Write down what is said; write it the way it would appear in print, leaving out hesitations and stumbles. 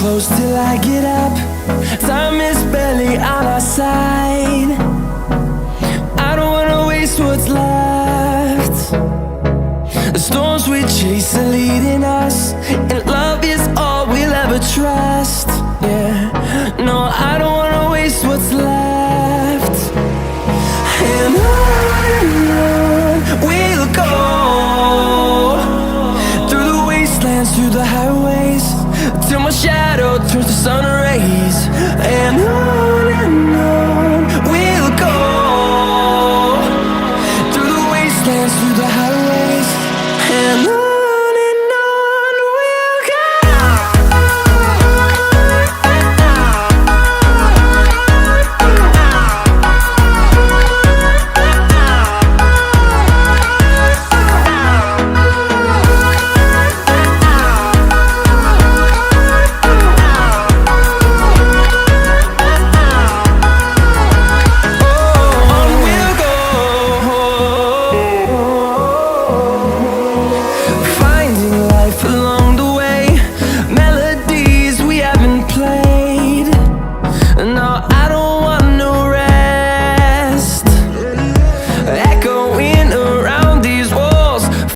close till I get up. Time is barely on our side. I don't wanna waste what's left. The storms we chase are leading us, and love is all we'll ever trust. Yeah, no, I don't wanna waste what's left. And on we'll go, through the wastelands, through the highways, till my shadow turns to sun rays. And on we'll go, through the wastelands, through the highways, and on.